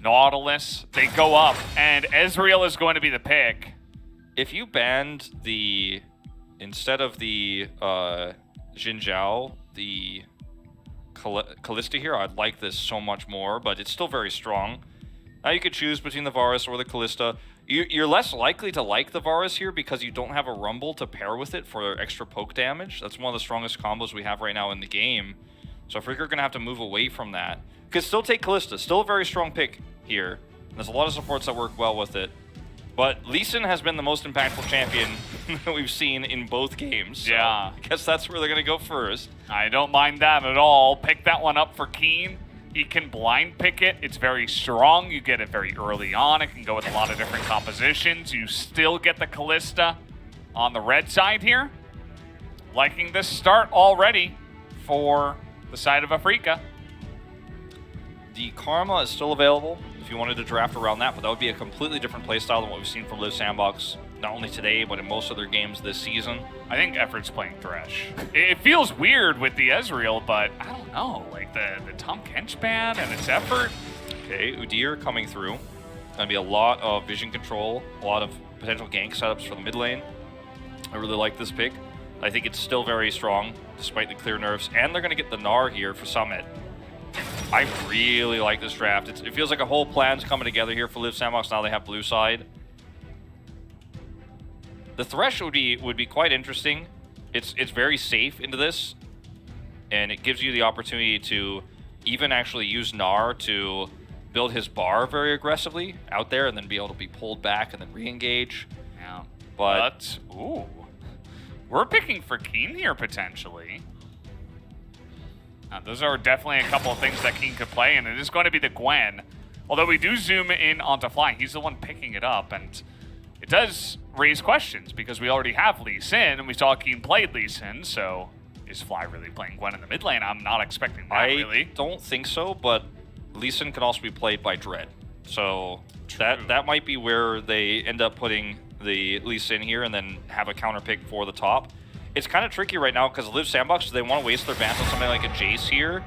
Nautilus, they go up, and Ezreal is going to be the pick. If you banned the, instead of the Xin Zhao, the Kalista here, I'd like this so much more, but it's still very strong. Now you could choose between the Varus or the Kalista. You're less likely to like the Varus here because you don't have a Rumble to pair with it for extra poke damage. That's one of the strongest combos we have right now in the game. So Afreeca are going to have to move away from that. Could still take Kalista, still a very strong pick here. There's a lot of supports that work well with it. But Liiv Sin has been the most impactful champion that we've seen in both games. So yeah. I guess that's where they're going to go first. I don't mind that at all. Pick that one up for Keen. He can blind pick it. It's very strong. You get it very early on. It can go with a lot of different compositions. You still get the Kalista on the red side here. Liking this start already for the side of Afreeca. The Karma is still available if you wanted to draft around that, but that would be a completely different playstyle than what we've seen from Liiv Sandbox, not only today, but in most of their games this season. I think Effort's playing Thresh. It feels weird with the Ezreal, but I don't know. Like the Tom Kench ban and its Effort. Okay, Udyr coming through. Gonna be a lot of vision control, a lot of potential gank setups for the mid lane. I really like this pick. I think it's still very strong, despite the clear nerfs, and they're gonna get the Gnar here for Summit. I really like this draft. It feels like a whole plan's coming together here for Liiv Sandbox. Now they have blue side. The Thresh would be quite interesting. It's very safe into this, and it gives you the opportunity to even actually use Gnar to build his bar very aggressively out there, and then be able to be pulled back and then re-engage. Yeah, but ooh, we're picking for Keen here potentially. Those are definitely a couple of things that Keen could play, and it is going to be the Gwen. Although we do zoom in onto Fly, he's the one picking it up, and it does raise questions because we already have Liiv Sin, and we saw Keen played Liiv Sin, so is Fly really playing Gwen in the mid lane? I'm not expecting that, really. I don't think so, but Liiv Sin can also be played by Dread. So that might be where they end up putting the Liiv Sin here and then have a counter pick for the top. It's kind of tricky right now because Liiv Sandbox, do they want to waste their bans on something like a Jace here?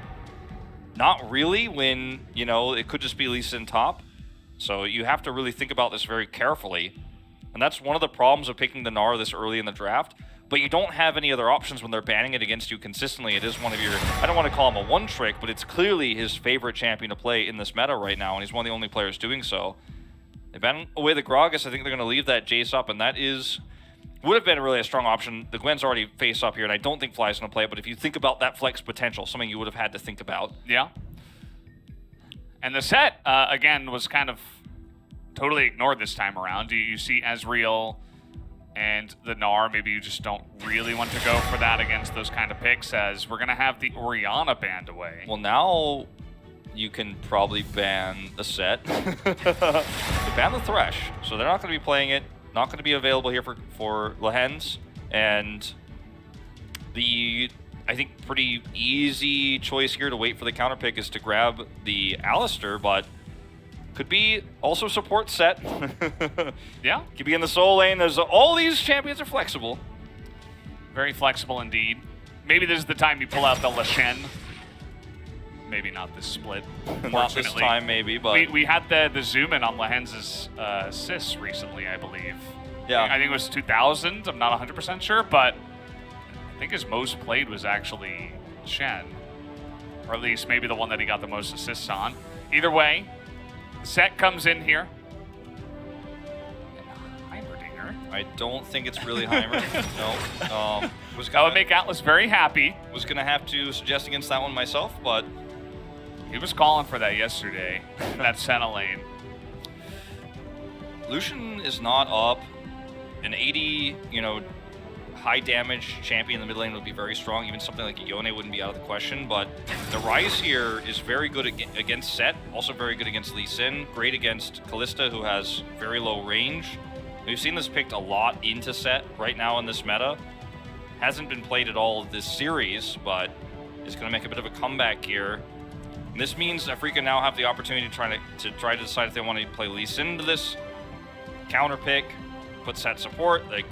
Not really, when, you know, it could just be Liiv Sin top. So you have to really think about this very carefully. And that's one of the problems of picking the Gnar this early in the draft. But you don't have any other options when they're banning it against you consistently. It is one of your, I don't want to call him a one trick, but it's clearly his favorite champion to play in this meta right now, and he's one of the only players doing so. They ban away the Gragas. I think they're going to leave that Jace up, and that would have been really a strong option. The Gwen's already face up here, and I don't think Fly's going to play it, but if you think about that flex potential, something you would have had to think about. Yeah. And the set, again, was kind of totally ignored this time around. You see Ezreal and the Gnar. Maybe you just don't really want to go for that against those kind of picks, as we're going to have the Orianna banned away. Well, now you can probably ban the set. They ban the Thresh, so they're not going to be playing it. Not going to be available here for Lehens, and I think pretty easy choice here to wait for the counter pick is to grab the Alistar, but could be also support set. Yeah, could be in the soul lane. There's all these champions are flexible. Very flexible indeed. Maybe this is the time you pull out the Lashen. Maybe not this split. Not this time, maybe, but we had the zoom in on Lehens' assists recently, I believe. Yeah, I think it was 2,000. I'm not 100% sure, but I think his most played was actually Shen, or at least maybe the one that he got the most assists on. Either way, the set comes in here. And Heimerdinger. I don't think it's really Heimer. No. That would make Atlas very happy. Was gonna have to suggest against that one myself, but he was calling for that yesterday in that Senna lane. Lucian is not up. An 80, high damage champion in the mid lane would be very strong. Even something like Yone wouldn't be out of the question. But the Ryze here is very good against Set, also very good against Liiv Sin, great against Kalista, who has very low range. We've seen this picked a lot into Set right now in this meta. Hasn't been played at all this series, but is going to make a bit of a comeback here. And this means Afreeca now have the opportunity to try to decide if they want to play Liiv Sin into this counter pick, put Set support. Like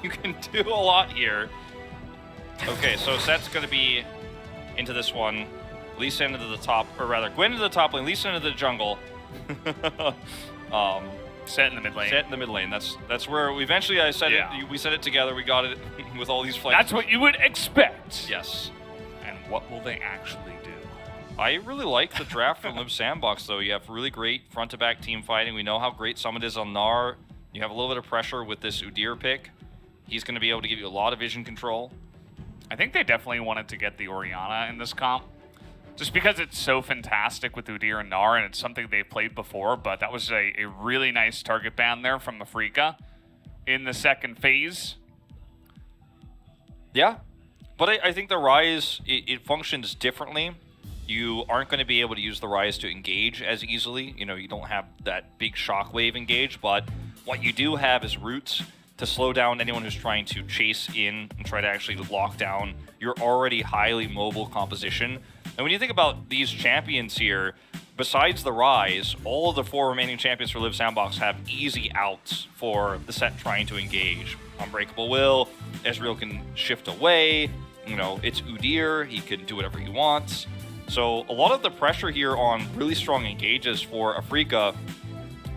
you can do a lot here. Okay, so Set's going to be into this one. Liiv Sin into the top, or rather Gwen into the top lane, Liiv Sin into the jungle. Set in the mid lane. Set in the mid lane. That's where we eventually I said it. We said it together. We got it with all these flanks. That's what you would expect. Yes. And what will they actually do? I really like the draft from Liiv Sandbox, though. You have really great front-to-back team fighting. We know how great Summit is on Gnar. You have a little bit of pressure with this Udyr pick. He's going to be able to give you a lot of vision control. I think they definitely wanted to get the Orianna in this comp. Just because it's so fantastic with Udyr and Gnar, and it's something they've played before, but that was a really nice target ban there from Afreeca in the second phase. Yeah, but I think the Rise, it functions differently. You aren't going to be able to use the Rise to engage as easily. You know, you don't have that big shockwave engage, but what you do have is roots to slow down anyone who's trying to chase in and try to actually lock down your already highly mobile composition. And when you think about these champions here, besides the Rise, all of the 4 remaining champions for Liiv Sandbox have easy outs for the set trying to engage. Unbreakable Will, Ezreal can shift away, you know, it's Udyr, he can do whatever he wants. So a lot of the pressure here on really strong engages for Afreeca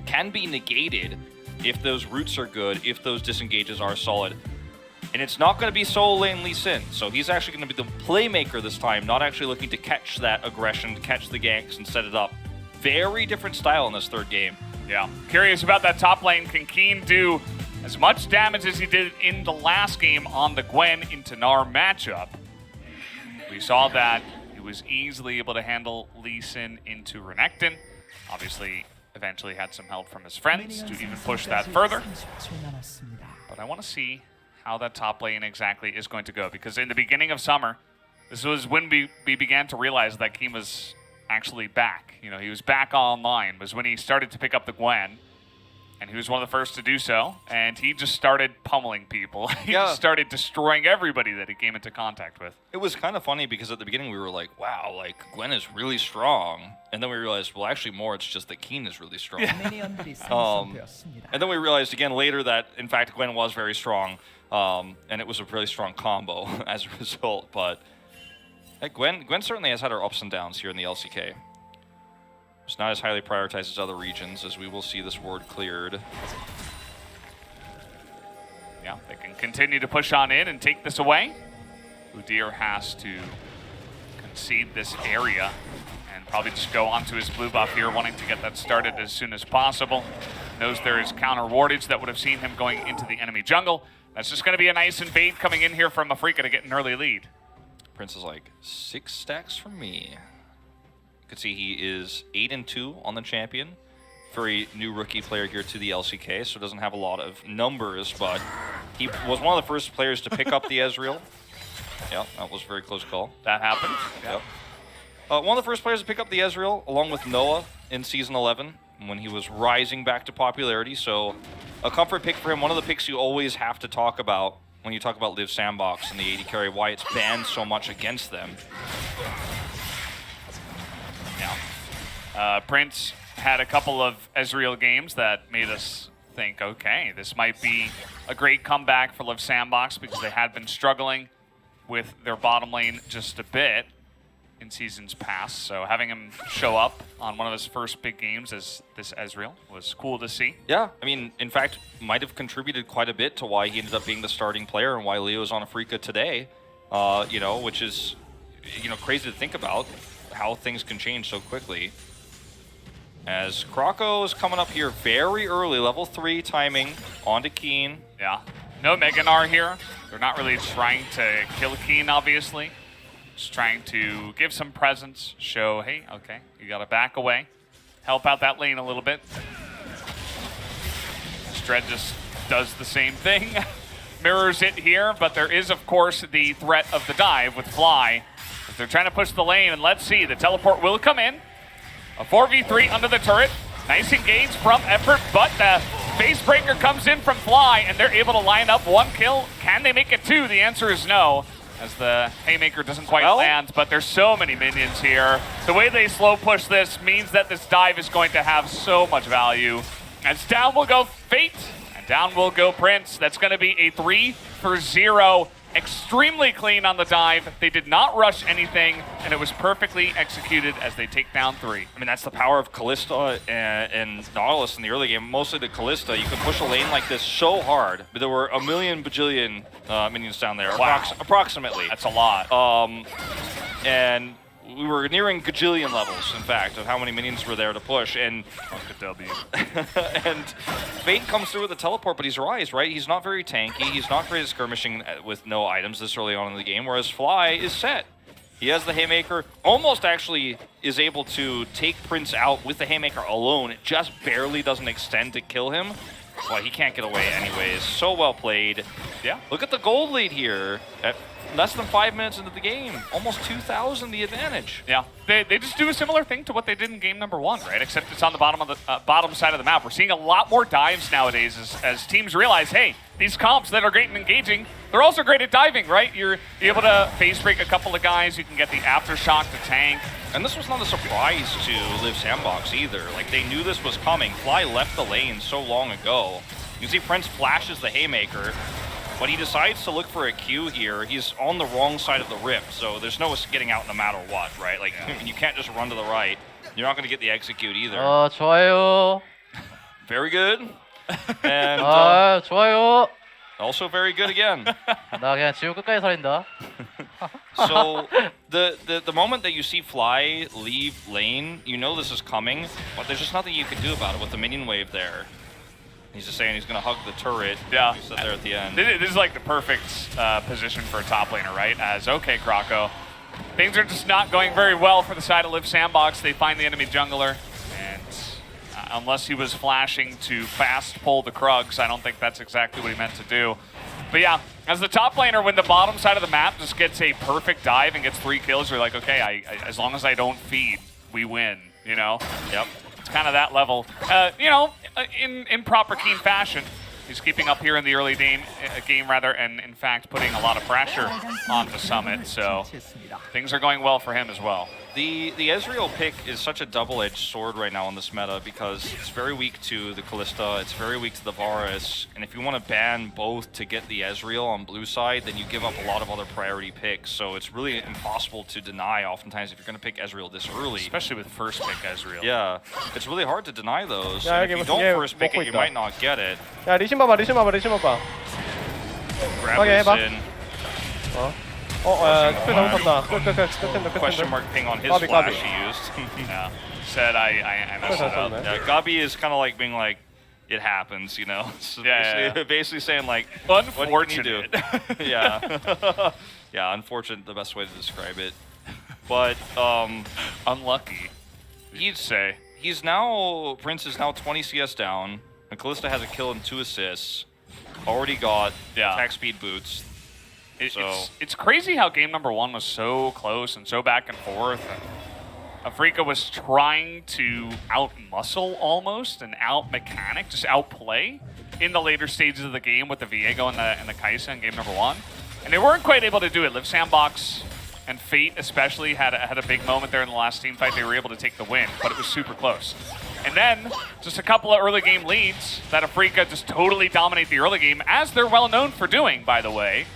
can be negated if those roots are good, if those disengages are solid. And it's not going to be solo lane Lee Sin, so he's actually going to be the playmaker this time, not actually looking to catch that aggression, to catch the ganks and set it up. Very different style in this third game. Yeah. Curious about that top lane. Can Keen do as much damage as he did in the last game on the Gwen into Gnar matchup? We saw that he was easily able to handle Lee Sin into Renekton. Obviously, eventually had some help from his friends to even push that further. But I want to see how that top lane exactly is going to go, because in the beginning of summer, this was when we began to realize that Keem was actually back. You know, he was back online, was when he started to pick up the Gwen, and he was one of the first to do so, and he just started pummeling people. He just started destroying everybody that he came into contact with. It was kind of funny because at the beginning we were like, wow, like Gwen is really strong. And then we realized, well, actually more, it's just that Keen is really strong. And then we realized again later that, in fact, Gwen was very strong. And it was a really strong combo as a result. But Gwen certainly has had her ups and downs here in the LCK. It's not as highly prioritized as other regions, as we will see this ward cleared. Yeah, they can continue to push on in and take this away. Udyr has to concede this area and probably just go onto his blue buff here, wanting to get that started as soon as possible. Knows there is counter wardage that would have seen him going into the enemy jungle. That's just going to be a nice invade coming in here from Afreeca to get an early lead. Prince is like, 6 stacks from me. You can see he is 8-2 on the champion. Very new rookie player here to the LCK, so doesn't have a lot of numbers, but he was one of the first players to pick up the Ezreal. Yeah, that was a very close call. That happened. Yep. One of the first players to pick up the Ezreal, along with Noah in Season 11, when he was rising back to popularity, so a comfort pick for him. One of the picks you always have to talk about when you talk about Liiv Sandbox and the AD carry, why it's banned so much against them. Yeah. Prince had a couple of Ezreal games that made us think, okay, this might be a great comeback for Liiv Sandbox, because they had been struggling with their bottom lane just a bit in seasons past. So having him show up on one of his first big games as this Ezreal was cool to see. Yeah, I mean, in fact, might have contributed quite a bit to why he ended up being the starting player and why Leo's on Afreeca today, you know, which is, you know, crazy to think about how things can change so quickly. As Kroko is coming up here very early, level 3 timing, onto Keen. Yeah, no Mega Gnar here. They're not really trying to kill Keen, obviously. Just trying to give some presence, show, hey, okay, you gotta back away. Help out that lane a little bit. Dread just does the same thing. Mirrors it here, but there is, of course, the threat of the dive with Fly. They're trying to push the lane, and let's see, the teleport will come in. A 4v3 under the turret. Nice engage from Effort, but the face breaker comes in from Fly, and they're able to line up 1 kill. Can they make it 2? The answer is no, as the Haymaker doesn't quite land, but there's so many minions here. The way they slow push this means that this dive is going to have so much value. As down will go Fate, and down will go Prince. That's going to be a 3-for-0 extremely clean on the dive. They did not rush anything, and it was perfectly executed as they take down 3. I mean, that's the power of Kalista and Nautilus in the early game. Mostly the Kalista. You can push a lane like this so hard, but there were a million bajillion minions down there. Wow. Approximately. That's a lot. And we were nearing gajillion levels, in fact, of how many minions were there to push. And and Fate comes through with a teleport, but he's Rise, right? He's not very tanky. He's not great at skirmishing with no items this early on in the game, whereas Fly is set. He has the Haymaker, almost actually is able to take Prince out with the Haymaker alone. It just barely doesn't extend to kill him. Well, he can't get away anyways. So well played. Yeah. Look at the gold lead here. At less than 5 minutes into the game. Almost 2,000 the advantage. Yeah. They just do a similar thing to what they did in game number 1, right? Except it's on the bottom of the bottom side of the map. We're seeing a lot more dives nowadays as teams realize, hey, these comps that are great and engaging, they're also great at diving, right? You're able to phase break a couple of guys. You can get the aftershock to tank. And this was not a surprise to Liiv Sandbox either. Like, they knew this was coming. Fly left the lane so long ago. You see Prince flashes the Haymaker, but he decides to look for a Q here. He's on the wrong side of the rift, so there's no getting out no matter what, right? Like, you can't just run to the right. You're not going to get the execute either. 좋아요. Very good. And 좋아요. also very good again. 나 그냥 지금 끝까지 살린다. So the moment that you see Fly leave lane, you know this is coming, but there's just nothing you can do about it with the minion wave there. He's just saying he's going to hug the turret. Yeah. He's there at the end. This is like the perfect position for a top laner, right? As, okay, Krako, things are just not going very well for the side of Liiv Sandbox. They find the enemy jungler, and unless he was flashing to fast pull the Krugs, I don't think that's exactly what he meant to do. But yeah, as the top laner, when the bottom side of the map just gets a perfect dive and gets 3 kills, you're like, okay, I as long as I don't feed, we win, you know? Yep. It's kind of that level. You know, in proper Keen fashion, he's keeping up here in the early game, and in fact putting a lot of pressure on the Summit, so things are going well for him as well. The Ezreal pick is such a double-edged sword right now in this meta because it's very weak to the Kalista, it's very weak to the Varus, and if you want to ban both to get the Ezreal on blue side, then you give up a lot of other priority picks, so it's really impossible to deny oftentimes if you're going to pick Ezreal this early. Especially with first pick Ezreal. Yeah, it's really hard to deny those. Yeah, And if you don't first pick it, you might not get it. 야 리신 봐봐 리신 봐봐 리신 봐봐. Grab Okay, this 해봐. in. 스펠 잘못한다. 끝. Question mark ping on his Gabi, flash Gabi. he used. Yeah. Said I messed it up. Yeah, Gabi is kind of like being like, it happens, you know? So Yeah. basically saying like, what can you do? Unfortunate. Yeah. Yeah, unfortunate, the best way to describe it. But Unlucky, you'd say. Prince is now 20 CS down, and Kalista has a kill and 2 assists. Already got attack speed boots. It's crazy how game number 1 was so close and so back and forth. And Afreeca was trying to out-muscle almost and out-mechanic, just outplay in the later stages of the game with the Viego and the Kai'Sa in game number 1. And they weren't quite able to do it. Liiv Sandbox and Fate especially had a big moment there in the last team fight. They were able to take the win, but it was super close. And then, just a couple of early game leads that Afreeca just totally dominate the early game, as they're well known for doing, by the way.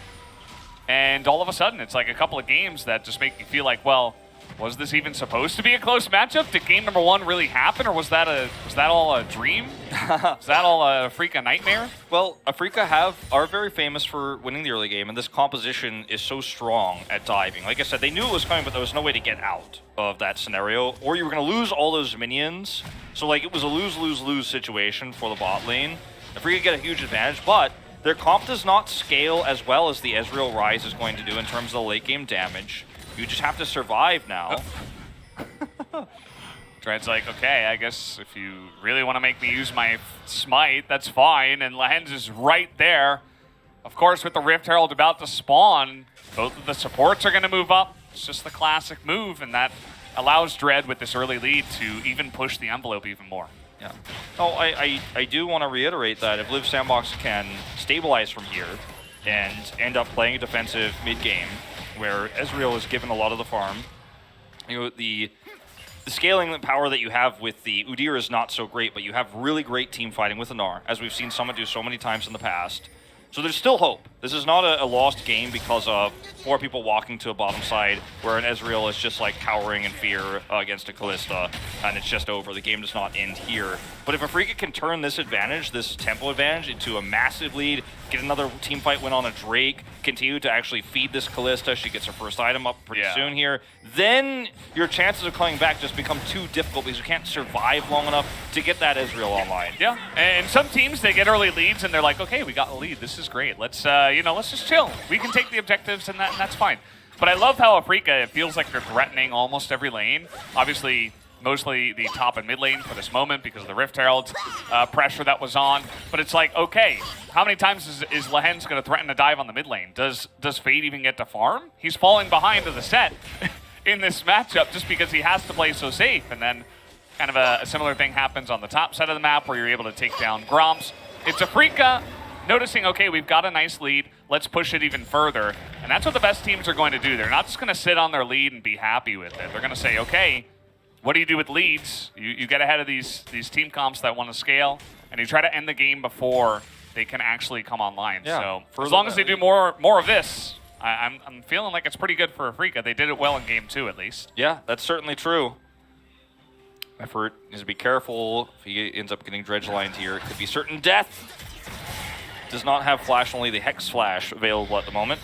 And all of a sudden, it's like a couple of games that just make me feel like, well, was this even supposed to be a close matchup? Did game number 1 really happen, or was that all a dream? Was that all a Afreeca nightmare? Well, Afreeca are very famous for winning the early game, and this composition is so strong at diving. Like I said, they knew it was coming, but there was no way to get out of that scenario, or you were going to lose all those minions. So like it was a lose-lose-lose situation for the bot lane. Afreeca get a huge advantage, but their comp does not scale as well as the Ezreal Rise is going to do in terms of the late game damage. You just have to survive now. Dread's like, okay, I guess if you really want to make me use my smite, that's fine. And Lehens is right there. Of course, with the Rift Herald about to spawn, both of the supports are going to move up. It's just the classic move, and that allows Dread with this early lead to even push the envelope even more. Yeah. Oh, I do want to reiterate that if Liiv Sandbox can stabilize from here and end up playing a defensive mid-game, where Ezreal is given a lot of the farm, you know, the scaling power that you have with the Udyr is not so great, but you have really great team fighting with Anar, as we've seen Summit do so many times in the past. So there's still hope. This is not a lost game because of 4 people walking to a bottom side where an Ezreal is just like cowering in fear against a Kalista, and it's just over. The game does not end here. But if Afreeca can turn this advantage, this tempo advantage, into a massive lead, get another team fight win on a Drake, continue to actually feed this Kalista, she gets her first item up pretty soon here, then your chances of coming back just become too difficult because you can't survive long enough to get that Ezreal online. Yeah, and some teams, they get early leads and they're like, okay, we got a lead. This is great. Let's, let's just chill. We can take the objectives and that's fine. But I love how Afreeca, it feels like they're threatening almost every lane. Obviously, mostly the top and mid lane for this moment because of the Rift Herald pressure that was on. But it's like, okay, how many times is Lehens going to threaten to dive on the mid lane? Does Fate even get to farm? He's falling behind to the set in this matchup just because he has to play so safe. And then kind of a similar thing happens on the top side of the map where you're able to take down Gromps. It's Afreeca noticing, okay, we've got a nice lead. Let's push it even further. And that's what the best teams are going to do. They're not just going to sit on their lead and be happy with it. They're going to say, okay, what do you do with leads? You get ahead of these team comps that want to scale, and you try to end the game before they can actually come online. Yeah, so as long as they do more of this, I'm feeling like it's pretty good for Afreeca. They did it well in game 2 at least. Yeah, that's certainly true. Effort needs to be careful if he ends up getting dredge lined here. It could be certain death. Does not have flash, only the Hex Flash available at the moment.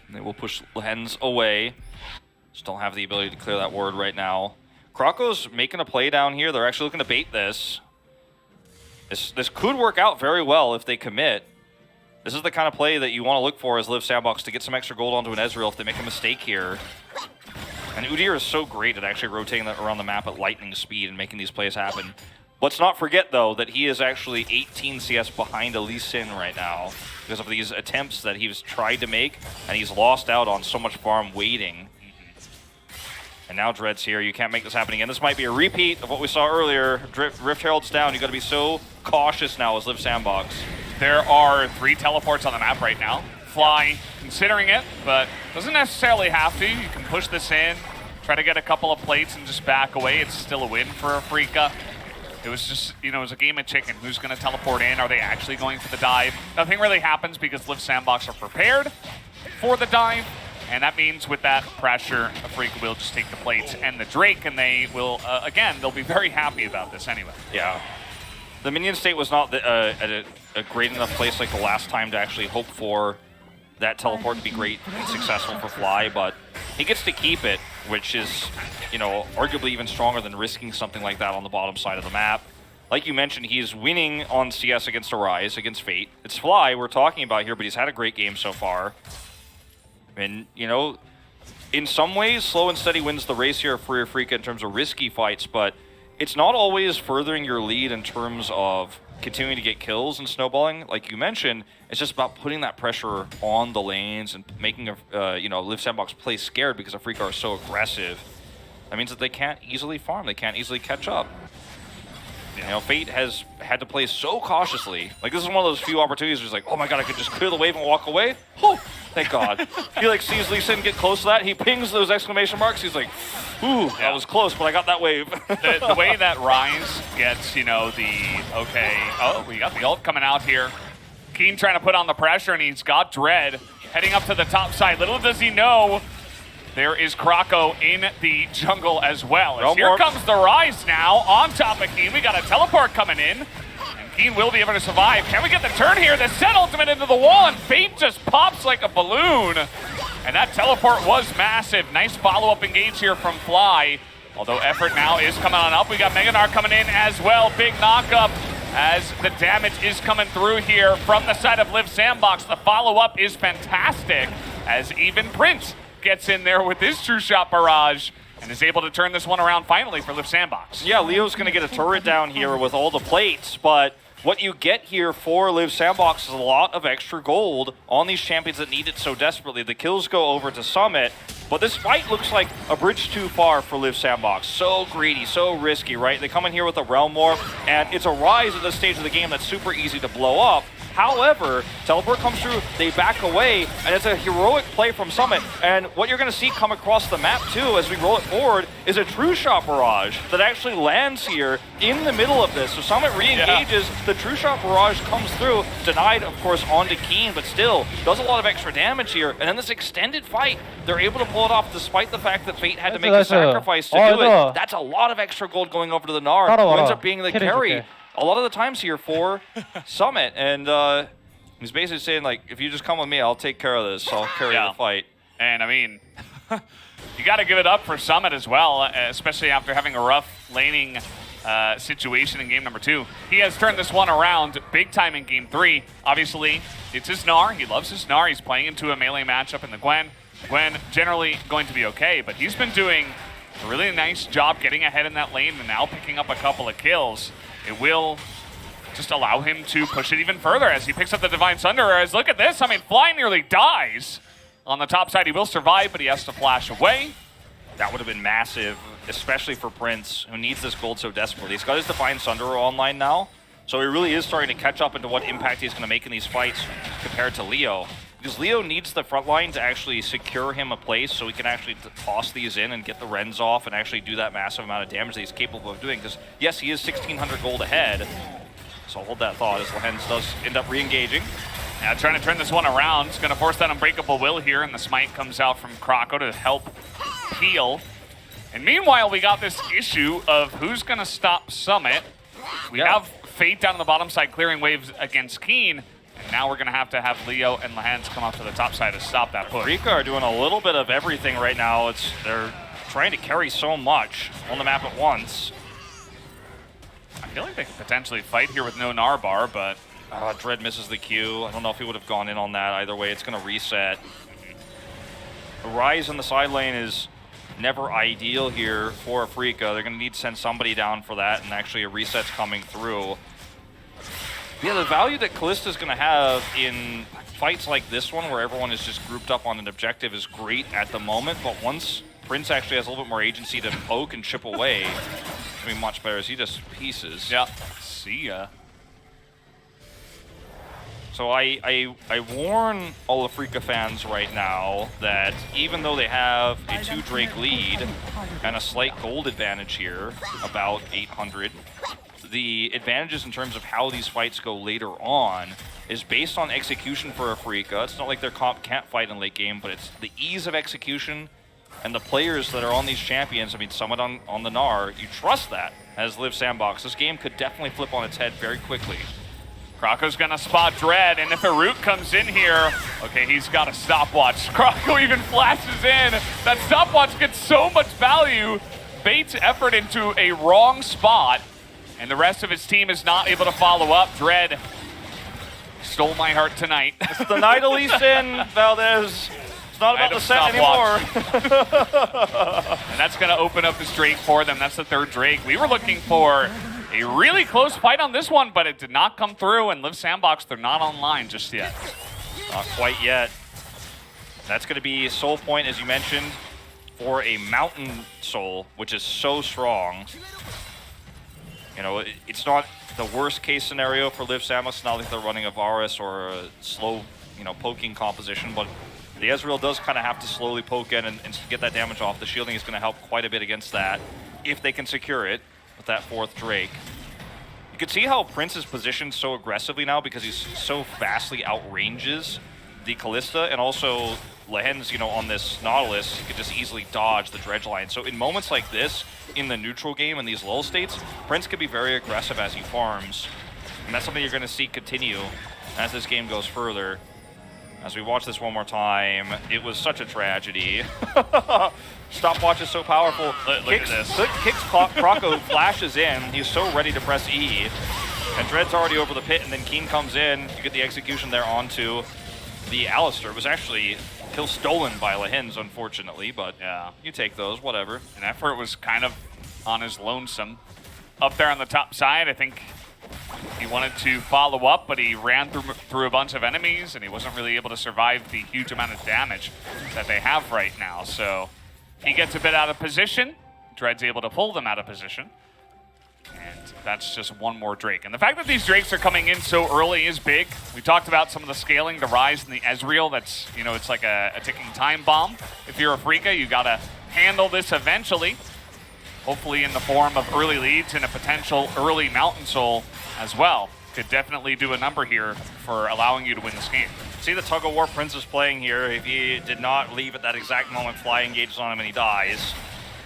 And they will push Lehens away. Just don't have the ability to clear that ward right now. Krako's making a play down here. They're actually looking to bait this. This could work out very well if they commit. This is the kind of play that you want to look for as Liiv Sandbox to get some extra gold onto an Ezreal if they make a mistake here. And Udyr is so great at actually rotating around the map at lightning speed and making these plays happen. Let's not forget, though, that he is actually 18 CS behind a Lee Sin right now because of these attempts that he's tried to make, and he's lost out on so much farm waiting. And now Dread's here. You can't make this happen again. This might be a repeat of what we saw earlier. Rift Herald's down. You got to be so cautious now as Liiv Sandbox. There are 3 teleports on the map right now. Fly considering it, but doesn't necessarily have to. You can push this in, try to get a couple of plates and just back away. It's still a win for Afreeca. It was just, it was a game of chicken. Who's going to teleport in? Are they actually going for the dive? Nothing really happens because Liiv Sandbox are prepared for the dive. And that means with that pressure, Afreeca will just take the plates and the Drake, and they will, again, they'll be very happy about this anyway. Yeah. The minion state was not at a great enough place like the last time to actually hope for that teleport to be great and successful for Fly, but he gets to keep it, which is, arguably even stronger than risking something like that on the bottom side of the map. Like you mentioned, he's winning on CS against Arise, against Fate. It's Fly we're talking about here, but he's had a great game so far. And, in some ways, slow and steady wins the race here for Afreeca in terms of risky fights, but it's not always furthering your lead in terms of continuing to get kills and snowballing. Like you mentioned, it's just about putting that pressure on the lanes and making Liiv Sandbox play scared because Afreeca are so aggressive. That means that they can't easily farm, they can't easily catch up. Fate has had to play so cautiously. Like, this is one of those few opportunities where he's like, oh my god, I could just clear the wave and walk away. Oh, thank god. He sees Lee Sin get close to that, he pings those exclamation marks, he's like, ooh, that was close, but I got that wave. the way that Rise gets, we got the ult coming out here. Keen trying to put on the pressure, and he's got Dread heading up to the top side. Little does he know, there is Krako in the jungle as well. As here comes the Rise now on top of Keen. We got a teleport coming in, and Keen will be able to survive. Can we get the turn here? The set ultimate into the wall, and Fate just pops like a balloon. And that teleport was massive. Nice follow-up engage here from Fly. Although effort now is coming on up. We got Meganar coming in as well. Big knock-up as the damage is coming through here from the side of Liiv Sandbox. The follow-up is fantastic as even Prince gets in there with his true shot barrage and is able to turn this one around finally for Liiv Sandbox. Yeah, Leo's going to get a turret down here with all the plates, but what you get here for Liiv Sandbox is a lot of extra gold on these champions that need it so desperately. The kills go over to Summit, But this fight looks like a bridge too far for Liiv Sandbox. So greedy, so risky, right? They come in here with a Realm War, and it's a Rise at this stage of the game that's super easy to blow up. However, Teleport comes through, they back away, and it's a heroic play from Summit. And what you're going to see come across the map, too, as we roll it forward, is a True Shot Barrage that actually lands here in the middle of this. So Summit re-engages, the True Shot Barrage comes through, denied, of course, onto Keen, but still does a lot of extra damage here. And then this extended fight, they're able to pull it off despite the fact that Fate had to make a sacrifice to do it. That's a lot of extra gold going over to the Gnar, who ends up being the carry a lot of the times here for Summit, and he's basically saying, like, if you just come with me, I'll take care of this. I'll carry the fight. And I mean, you got to give it up for Summit as well, especially after having a rough laning situation in game number 2. He has turned this one around big time in game 3. Obviously, it's his Gnar. He loves his Gnar. He's playing into a melee matchup in the Gwen. Gwen generally going to be okay, but he's been doing a really nice job getting ahead in that lane and now picking up a couple of kills. It will just allow him to push it even further as he picks up the Divine Sunder. As look at this, I mean, Fly nearly dies. On the top side, he will survive, but he has to flash away. That would have been massive, especially for Prince, who needs this gold so desperately. He's got his Divine Sunder online now, so he really is starting to catch up into what impact he's going to make in these fights compared to Leo. Because Leo needs the front line to actually secure him a place so he can actually toss these in and get the Rens off and actually do that massive amount of damage that he's capable of doing. Because, yes, he is 1,600 gold ahead. So hold that thought as Lehens does end up re-engaging. Yeah, trying to turn this one around. It's going to force that Unbreakable Will here, and the smite comes out from Krako to help heal. And meanwhile, we got this issue of who's going to stop Summit. We have Fate down on the bottom side clearing waves against Keen. And now we're going to have Leo and Lehens come up to the top side to stop that push. Afreeca are doing a little bit of everything right now. They're trying to carry so much on the map at once. I feel like they could potentially fight here with no Narbar, but... Dread misses the Q. I don't know if he would have gone in on that. Either way, it's going to reset. The Rise in the side lane is never ideal here for Afreeca. They're going to need to send somebody down for that, and actually a reset's coming through. Yeah, the value that Kalista's going to have in fights like this one, where everyone is just grouped up on an objective, is great at the moment. But once Prince actually has a little bit more agency to poke and chip away, I mean, much better as he just pieces. Yeah, see ya. So I warn all Afreeca fans right now that even though they have a 2 Drake lead and a slight gold advantage here, about 800, the advantages in terms of how these fights go later on is based on execution for Afreeca. It's not like their comp can't fight in late game, but it's the ease of execution and the players that are on these champions. I mean, Summit on the Gnar, you trust that as Liiv Sandbox. This game could definitely flip on its head very quickly. Krako's gonna spot Dread, and if a root comes in here, okay, he's got a stopwatch. Krako even flashes in. That stopwatch gets so much value. Baits effort into a wrong spot, and the rest of his team is not able to follow up. Dread stole my heart tonight. It's the night of Lee Sin, Valdez. It's not about the set anymore. And that's gonna open up this Drake for them. That's the 3rd Drake. We were looking for a really close fight on this one, but it did not come through, and Liiv Sandbox, they're not online just yet. Not quite yet. That's going to be Soul Point, as you mentioned, for a Mountain Soul, which is so strong. You know, it's not the worst case scenario for Liiv Sandbox. It's not like they're running a Varus or a slow, poking composition, but the Ezreal does kind of have to slowly poke in and get that damage off. The shielding is going to help quite a bit against that, if they can secure it with that 4th Drake. You can see how Prince is positioned so aggressively now because he's so vastly outranges the Kalista, and also Lehens, on this Nautilus, he could just easily dodge the Dredge line. So in moments like this, in the neutral game, in these lull states, Prince could be very aggressive as he farms. And that's something you're going to see continue as this game goes further. As we watch this one more time, it was such a tragedy. Stopwatch is so powerful. Look at this. Kicks Krako, flashes in. He's so ready to press E. And Dread's already over the pit, and then Keen comes in. You get the execution there onto the Alistar. It was actually kill stolen by Lehens, unfortunately, but yeah, you take those, whatever. And effort was kind of on his lonesome. Up there on the top side, I think He wanted to follow up, but he ran through a bunch of enemies, and he wasn't really able to survive the huge amount of damage that they have right now. So he gets a bit out of position. Dread's able to pull them out of position. And that's just one more Drake. And the fact that these Drakes are coming in so early is big. We talked about some of the scaling, the Rise and the Ezreal. That's, you know, it's like a ticking time bomb. If you're Afreeca, you gotta handle this eventually. Hopefully in the form of early leads and a potential early Mountain Soul as well. Could definitely do a number here for allowing you to win this game. See the tug of war Prince is playing here. If he did not leave at that exact moment, Fly engages on him and he dies.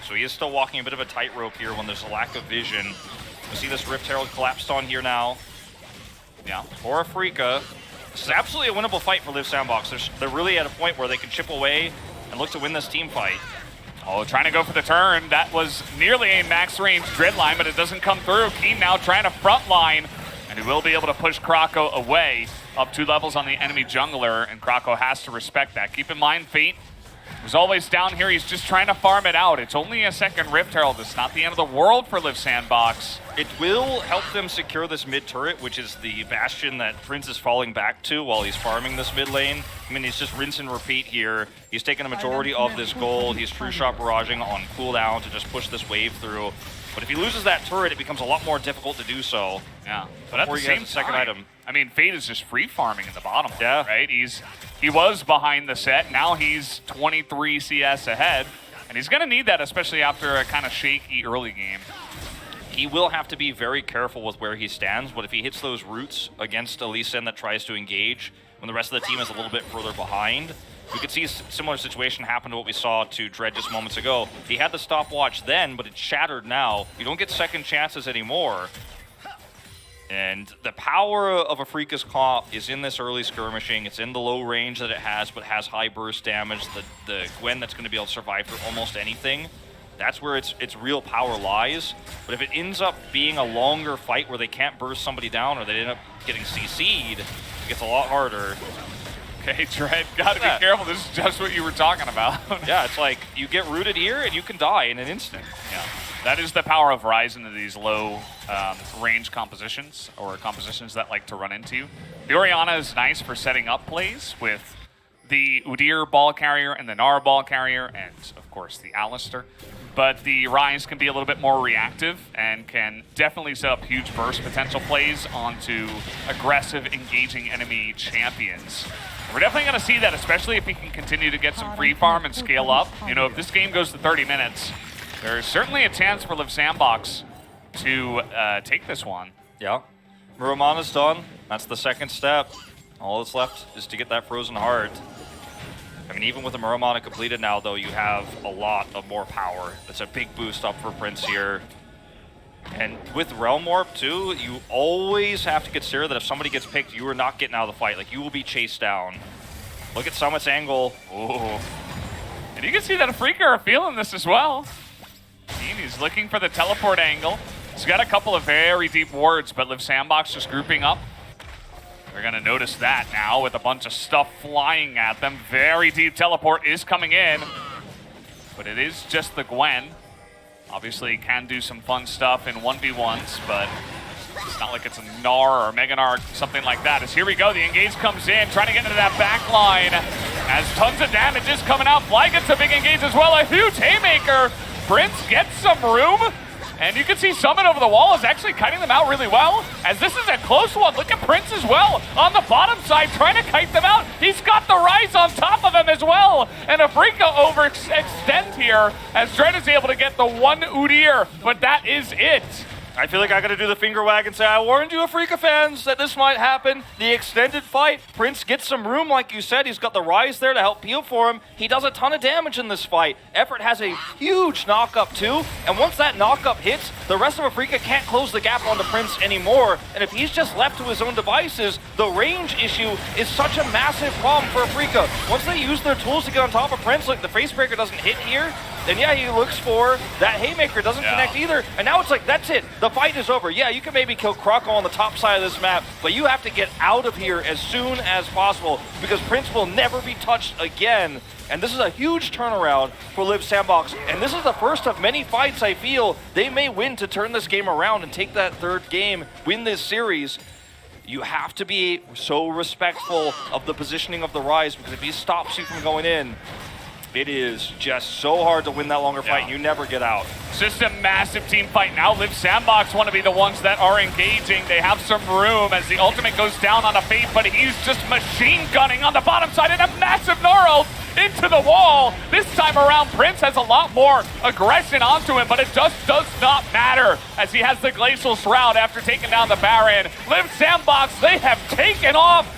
So he is still walking a bit of a tightrope here when there's a lack of vision. We see this Rift Herald collapsed on here now. Yeah, for Afreeca. This is absolutely a winnable fight for Liiv Sandbox. They're really at a point where they can chip away and look to win this team fight. Oh, trying to go for the turn. That was nearly a max range Dread line, but it doesn't come through. Keen now trying to front line, and he will be able to push Krako away up 2 levels on the enemy jungler, and Krako has to respect that. Keep in mind, Fate was always down here. He's just trying to farm it out. It's only a second Rift Herald. It's not the end of the world for Liiv Sandbox. It will help them secure this mid turret, which is the bastion that Prince is falling back to while he's farming this mid lane. I mean, he's just rinse and repeat here. He's taking a majority of this gold. He's true shot barraging on cooldown to just push this wave through. But if he loses that turret, it becomes a lot more difficult to do so. Yeah, but at the same second item. I mean, Fate is just free farming in the bottom. Yeah. Right? He was behind the set. Now he's 23 CS ahead. And he's going to need that, especially after a kind of shaky early game. He will have to be very careful with where he stands, but if he hits those roots against a Lee Sin that tries to engage, when the rest of the team is a little bit further behind, we could see a similar situation happen to what we saw to Dread just moments ago. He had the stopwatch then, but it's shattered now. You don't get second chances anymore. And the power of Afreeca's comp is in this early skirmishing. It's in the low range that it has, but has high burst damage. The Gwen that's going to be able to survive through almost anything. That's where its real power lies. But if it ends up being a longer fight where they can't burst somebody down or they end up getting CC'd, it gets a lot harder. Okay, Dread, gotta be careful. This is just what you were talking about. Yeah, it's like you get rooted here and you can die in an instant. Yeah. That is the power of Rise into these low range compositions, or compositions that like to run into you. The Orianna is nice for setting up plays with the Udyr ball carrier and the Nara ball carrier, and of course the Alistar. But the Rise can be a little bit more reactive and can definitely set up huge burst potential plays onto aggressive, engaging enemy champions. We're definitely going to see that, especially if he can continue to get some free farm and scale up. You know, if this game goes to 30 minutes, there's certainly a chance for Liiv Sandbox to take this one. Yeah. Muramana's done. That's the second step. All that's left is to get that Frozen Heart. I mean, even with the Muramana completed now, though, you have a lot of more power. That's a big boost up for Prince here. And with Realm Warp, too, you always have to consider that if somebody gets picked, you are not getting out of the fight. Like, you will be chased down. Look at Summit's angle. Ooh. And you can see that Afreeca are feeling this as well. He's looking for the teleport angle. He's got a couple of very deep wards, but Liiv Sandbox just grouping up. They're going to notice that now with a bunch of stuff flying at them. Very deep teleport is coming in, but it is just the Gwen. Obviously, can do some fun stuff in 1v1s, but it's not like it's a Gnar or Mega Gnar, something like that. As here we go, the engage comes in, trying to get into that back line. As tons of damage is coming out, Fly gets a big engage as well, a huge haymaker. Prince gets some room. And you can see Summit over the wall is actually cutting them out really well, as this is a close one. Look at Prince as well on the bottom side, trying to kite them out. He's got the Rise on top of him as well. And Afreeca overextend here, as Dread is able to get the one Udyr, but that is it. I feel like I gotta do the finger wag and say, I warned you, Afreeca fans, that this might happen. The extended fight, Prince gets some room, like you said. He's got the Rise there to help peel for him. He does a ton of damage in this fight. Effort has a huge knock-up too, and once that knock-up hits, the rest of Afreeca can't close the gap onto Prince anymore, and if he's just left to his own devices, the range issue is such a massive problem for Afreeca. Once they use their tools to get on top of Prince, like the Facebreaker doesn't hit here, And yeah, he looks for that haymaker, doesn't connect either. And now it's like, that's it. The fight is over. Yeah, you can maybe kill Croco on the top side of this map, but you have to get out of here as soon as possible because Prince will never be touched again. And this is a huge turnaround for Liiv Sandbox. And this is the first of many fights I feel they may win to turn this game around and take that third game, win this series. You have to be so respectful of the positioning of the Rise because if he stops you from going in, it is just so hard to win that longer fight and you never get out. It's just a massive team fight now. Liiv Sandbox want to be the ones that are engaging. They have some room as the ultimate goes down on a Fate, but he's just machine gunning on the bottom side and a massive Gnarled into the wall. This time around, Prince has a lot more aggression onto him, but it just does not matter as he has the Glacial Shroud after taking down the Baron. Liiv Sandbox, they have taken off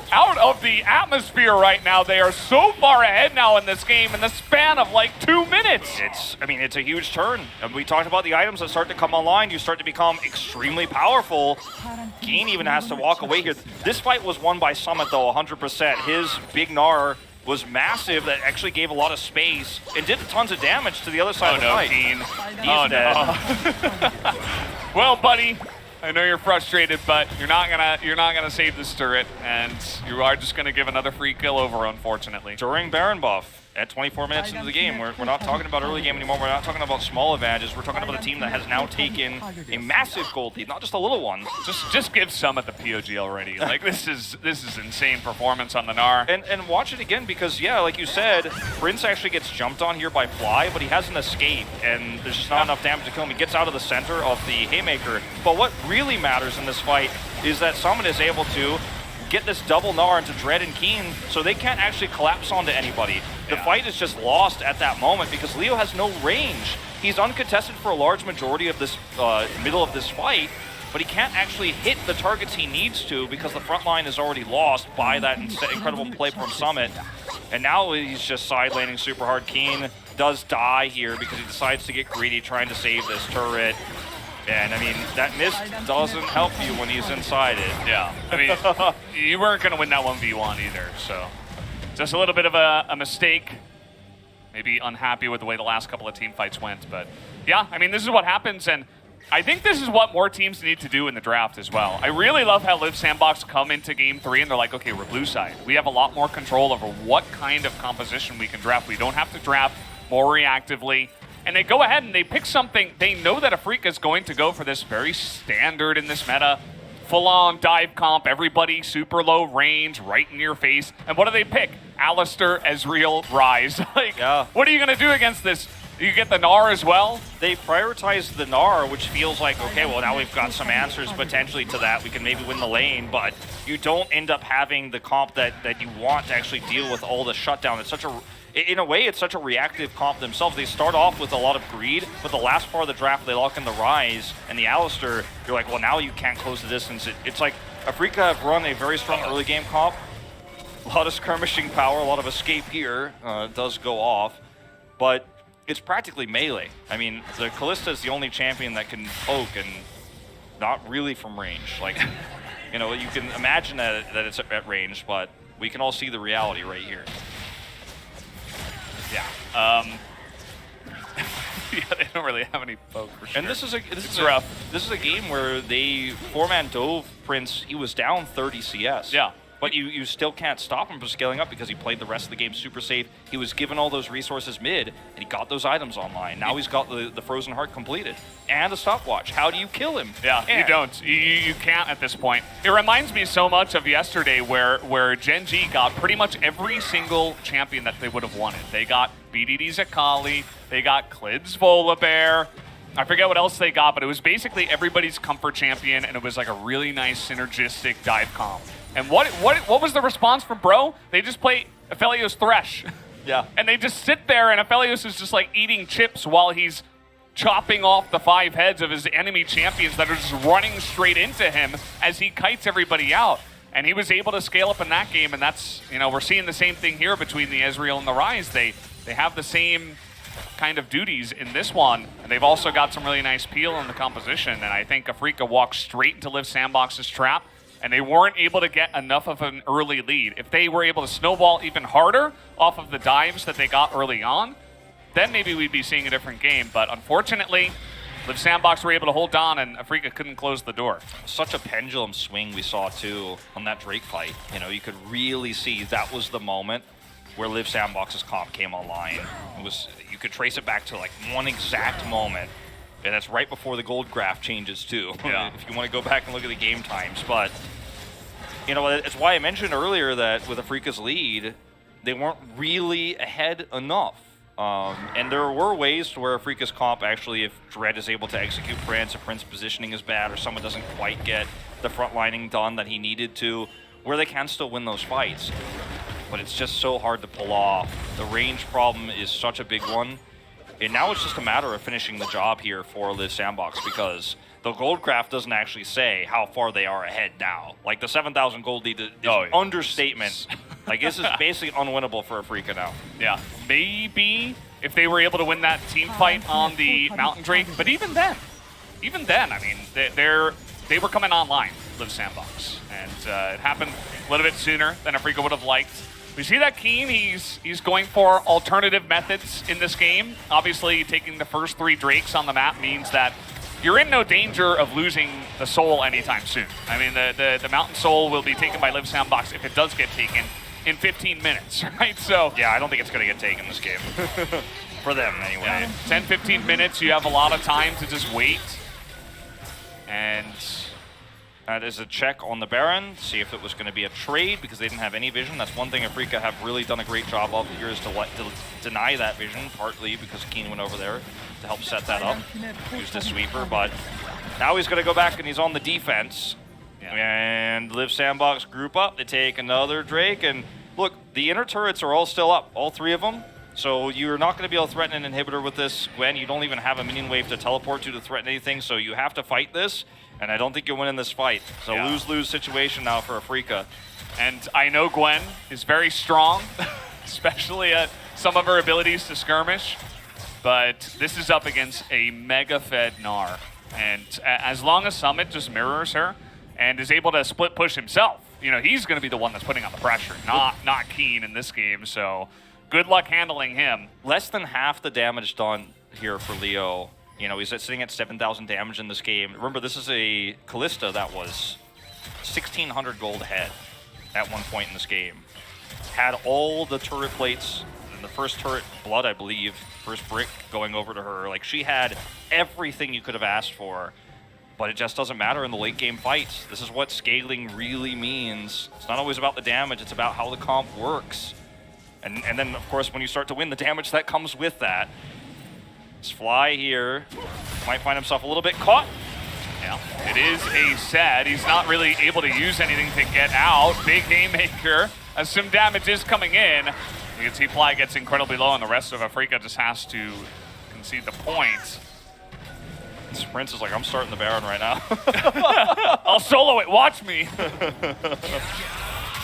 out of the atmosphere right now. They are so far ahead now in this game in the span of like 2 minutes. It's a huge turn. And we talked about the items that start to come online. You start to become extremely powerful. Keen even has to walk away here. This fight was won by Summit though, 100%. His big Gnar was massive that actually gave a lot of space and did tons of damage to the other side of the fight. Keen. He's dead. Well, buddy, I know you're frustrated, but you're not gonna save this turret, and you are just gonna give another free kill over, unfortunately. During Baron buff, at 24 minutes into the game, we're not talking about early game anymore. We're not talking about small advantages. We're talking about a team that has now taken a massive gold lead, not just a little one. Just give Summit the POG already. Like this is insane performance on the Gnar. And watch it again because yeah, like you said, Prince actually gets jumped on here by Fly, but he has an escape, and there's just not enough damage to kill him. He gets out of the center of the haymaker. But what really matters in this fight is that Summit is able to get this double Gnar into Dread and Keen, so they can't actually collapse onto anybody. The fight is just lost at that moment because Leo has no range. He's uncontested for a large majority of this middle of this fight, but he can't actually hit the targets he needs to because the front line is already lost by that incredible play from Summit. And now he's just side laning super hard. Keen does die here because he decides to get greedy trying to save this turret. And I mean, that mist doesn't help you when he's inside it. Yeah, I mean, you weren't going to win that 1v1 either, so just a little bit of a mistake. Maybe unhappy with the way the last couple of team fights went, but yeah, I mean, this is what happens, and I think this is what more teams need to do in the draft as well. I really love how Liiv Sandbox come into Game 3 and they're like, okay, we're blue side. We have a lot more control over what kind of composition we can draft. We don't have to draft more reactively. And they go ahead and they pick something. They know that Afreeca is going to go for this very standard in this meta. Full-on dive comp, everybody super low range, right in your face. And what do they pick? Alistar, Ezreal, Rise. Like, what are you going to do against this? You get the Gnar as well? They prioritize the Gnar, which feels like, okay, well, now we've got some answers potentially to that. We can maybe win the lane, but you don't end up having the comp that you want to actually deal with all the shutdown. It's such a... In a way, it's such a reactive comp themselves. They start off with a lot of greed, but the last part of the draft, they lock in the Rise and the Alistar. You're like, well, now you can't close the distance. It's like Afreeca have run a very strong early game comp. A lot of skirmishing power, a lot of escape here does go off, but it's practically melee. I mean, the Kalista is the only champion that can poke and not really from range. Like, you know, you can imagine that it's at range, but we can all see the reality right here. Yeah. Yeah, they don't really have any poke for sure. And this is a game where they 4-man dove Prince. He was down 30 CS. Yeah. But you still can't stop him from scaling up because he played the rest of the game super safe. He was given all those resources mid, and he got those items online. Now he's got the Frozen Heart completed and a stopwatch. How do you kill him? Yeah, you don't. You can't at this point. It reminds me so much of yesterday where Gen G got pretty much every single champion that they would have wanted. They got BDD's Akali, they got Klid's Volibear. I forget what else they got, but it was basically everybody's comfort champion, and it was like a really nice synergistic dive comp. And what was the response from Bro? They just play Aphelios Thresh. Yeah. And they just sit there, and Aphelios is just like eating chips while he's chopping off the 5 heads of his enemy champions that are just running straight into him as he kites everybody out. And he was able to scale up in that game, and that's, you know, we're seeing the same thing here between the Ezreal and the Rise. They have the same kind of duties in this one, and they've also got some really nice peel in the composition, and I think Afreeca walked straight into Liiv Sandbox's trap, and they weren't able to get enough of an early lead. If they were able to snowball even harder off of the dives that they got early on, then maybe we'd be seeing a different game. But unfortunately, Liiv Sandbox were able to hold on, and Afreeca couldn't close the door. Such a pendulum swing we saw, too, on that Drake fight. You know, you could really see that was the moment where Liiv Sandbox's comp came online. You could trace it back to, like, one exact moment. And that's right before the gold graph changes, too, yeah. if you want to go back and look at the game times. But, you know, it's why I mentioned earlier that with Afreeca's lead, they weren't really ahead enough. And there were ways to where Afreeca's comp actually, if Dread is able to execute Prince, if Prince positioning is bad, or someone doesn't quite get the front lining done that he needed to, where they can still win those fights. But it's just so hard to pull off. The range problem is such a big one. And now it's just a matter of finishing the job here for Liiv Sandbox, because the gold graph doesn't actually say how far they are ahead now. Like, the 7,000 gold lead is understatement. Like, this is basically unwinnable for Afreeca now. Yeah, maybe if they were able to win that team fight on the Mountain Drake, but even then, I mean, they were coming online, Liiv Sandbox, and it happened a little bit sooner than Afreeca would have liked. We see that Keen, he's going for alternative methods in this game. Obviously, taking the first 3 Drakes on the map means that you're in no danger of losing the Soul anytime soon. I mean, the Mountain Soul will be taken by Liiv Sandbox if it does get taken in 15 minutes, right? So yeah, I don't think it's going to get taken this game. For them, anyway. Yeah, 10, 15 minutes, you have a lot of time to just wait. And that is a check on the Baron, see if it was going to be a trade, because they didn't have any vision. That's one thing Afreeca have really done a great job of here, is to deny that vision, partly because Keen went over there to help set that up. Used the sweeper, but now he's going to go back and he's on the defense. Yeah. And Liiv Sandbox group up, they take another Drake, and look, the inner turrets are all still up, all 3 of them. So you're not going to be able to threaten an inhibitor with this, Gwen. You don't even have a minion wave to teleport to threaten anything, so you have to fight this. And I don't think you're winning this fight. So lose-lose situation now for Afreeca. And I know Gwen is very strong, especially at some of her abilities to skirmish. But this is up against a mega-fed Gnar. And as long as Summit just mirrors her and is able to split push himself, you know, he's going to be the one that's putting on the pressure, not Keen in this game. So good luck handling him. Less than half the damage done here for Leo. You know, he's sitting at 7,000 damage in this game. Remember, this is a Callista that was 1,600 gold ahead at one point in this game. Had all the turret plates, and the first turret, Blood, I believe, first brick going over to her. Like, she had everything you could have asked for, but it just doesn't matter in the late game fights. This is what scaling really means. It's not always about the damage, it's about how the comp works. And then, of course, when you start to win, the damage that comes with that. Fly here, might find himself a little bit caught. Yeah, it is a sad. He's not really able to use anything to get out. Big Haymaker, as some damage is coming in. You can see Fly gets incredibly low, and the rest of Afreeca just has to concede the point. This Prince is like, I'm starting the Baron right now. I'll solo it, watch me.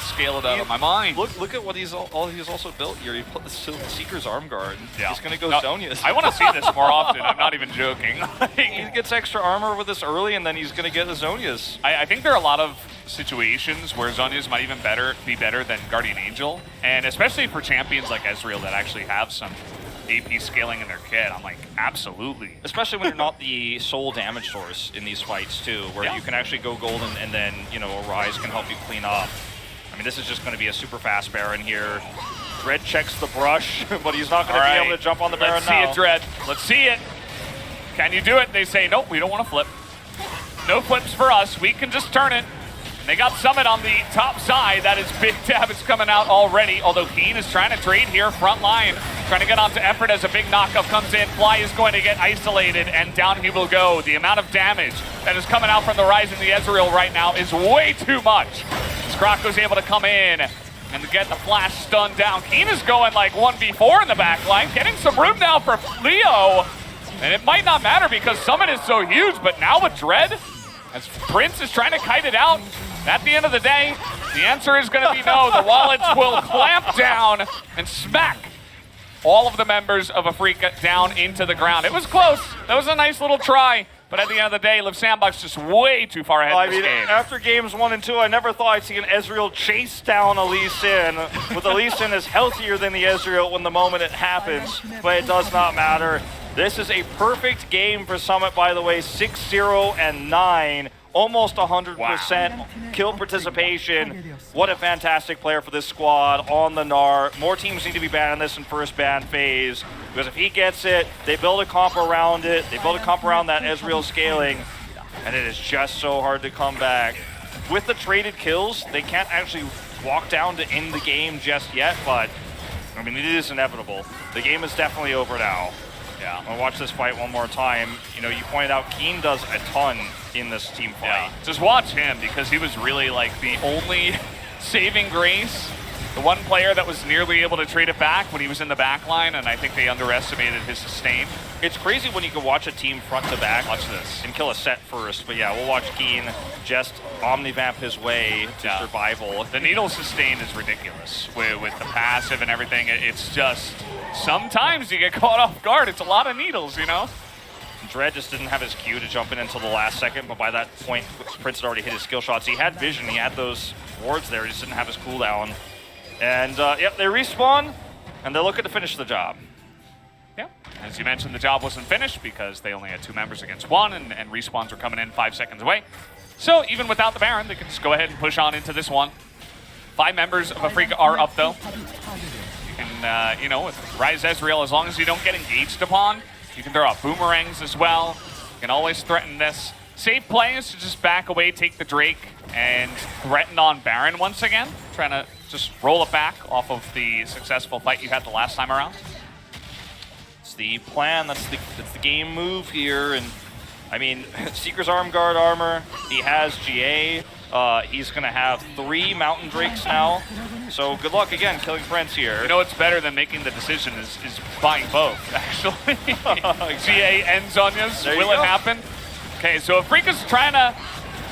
Scale it out of my mind. Look at what he's also built here. He put the Seeker's arm guard. Yeah. He's gonna go Zhonya's. I want to see this more often. I'm not even joking. He gets extra armor with this early, and then he's gonna get the Zhonya's. I think there are a lot of situations where Zhonya's might even be better than Guardian Angel, and especially for champions like Ezreal that actually have some AP scaling in their kit. I'm like, absolutely. Especially when you're not the sole damage source in these fights too, where you can actually go golden and then, you know, a Rise can help you clean up. I mean, this is just going to be a super fast Baron here. Dread checks the brush, but he's not going to be able to jump on the Baron now. Let's see it, Dread. Let's see it. Can you do it? They say, nope, we don't want to flip. No flips for us. We can just turn it. And they got Summit on the top side. That is big damage coming out already, although Keen is trying to trade here front line. Trying to get onto Effort as a big knockup comes in. Fly is going to get isolated, and down he will go. The amount of damage that is coming out from the Rise in the Ezreal right now is way too much. Scrocco's able to come in and get the flash stun down. Keen is going like 1v4 in the back line, getting some room now for Leo. And it might not matter because Summit is so huge, but now with Dread, as Prince is trying to kite it out, at the end of the day, the answer is going to be no. The wallets will clamp down and smack all of the members of Afreeca down into the ground. It was close. That was a nice little try. But at the end of the day, Liiv Sandbox just way too far ahead in this game. After games 1 and 2, I never thought I'd see an Ezreal chase down a Lee Sin, with the Lee Sin is healthier than the Ezreal when the moment it happens, but it does not matter. This is a perfect game for Summit, by the way, 6-0 and 9. Almost 100% kill participation. What a fantastic player for this squad on the Gnar. More teams need to be banning this in first ban phase, because if he gets it, they build a comp around it. They build a comp around that Ezreal scaling, and it is just so hard to come back. With the traded kills, they can't actually walk down to end the game just yet, but I mean, it is inevitable. The game is definitely over now. Yeah, I'm gonna watch this fight one more time. You know, you pointed out Keen does a ton in this team fight. Yeah. Just watch him, because he was really like the only saving grace. The one player that was nearly able to trade it back when he was in the back line, and I think they underestimated his sustain. It's crazy when you can watch a team front to back. Watch this. And kill a set first. But yeah, we'll watch Keen just omnivamp his way to survival. The needle sustain is ridiculous with the passive and everything. It's just, sometimes you get caught off guard. It's a lot of needles, you know? Dread just didn't have his Q to jump in until the last second, but by that point, Prince had already hit his skill shots. He had vision, he had those wards there, he just didn't have his cooldown. And yep, they respawn, and they're looking to finish the job. Yeah, as you mentioned, the job wasn't finished because they only had 2 members against 1, and respawns were coming in 5 seconds away. So even without the Baron, they can just go ahead and push on into this one. 5 members of Afreeca are up, though. You can, you know, with Rise Ezreal, as long as you don't get engaged upon, you can throw out boomerangs as well. You can always threaten this. Safe play is to just back away, take the Drake, and threaten on Baron once again. Trying to just roll it back off of the successful fight you had the last time around. It's the plan, that's the game move here. And I mean, Seeker's Arm Guard armor, he has GA. He's gonna have 3 Mountain Drakes now. So good luck again killing Prince here. You know what's better than making the decision is buying both, actually. GA and Zhonya's. Will it happen? Okay, so Afreeca's trying to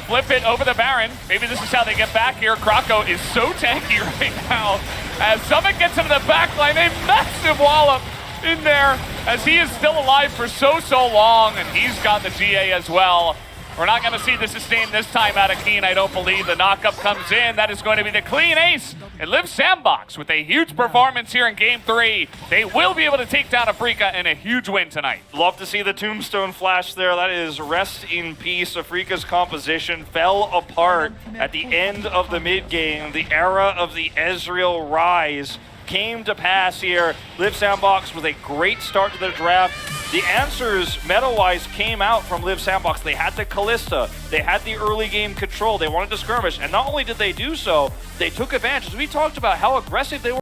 flip it over the Baron. Maybe this is how they get back here. Krako is so tanky right now. As Summit gets him to the back line, a massive wallop in there as he is still alive for so long, and he's got the GA as well. We're not going to see the sustain this time out of Keen, I don't believe. The knockup comes in. That is going to be the clean ace. And Liiv Sandbox with a huge performance here in Game 3. They will be able to take down Afreeca in a huge win tonight. Love to see the tombstone flash there. That is rest in peace. Afreeca's composition fell apart at the end of the mid-game. The era of the Ezreal rise came to pass here. Liiv Sandbox with a great start to the draft. The answers meta-wise came out from Liiv Sandbox. They had the Kalista, they had the early game control, they wanted to skirmish, and not only did they do so, they took advantage. We talked about how aggressive they were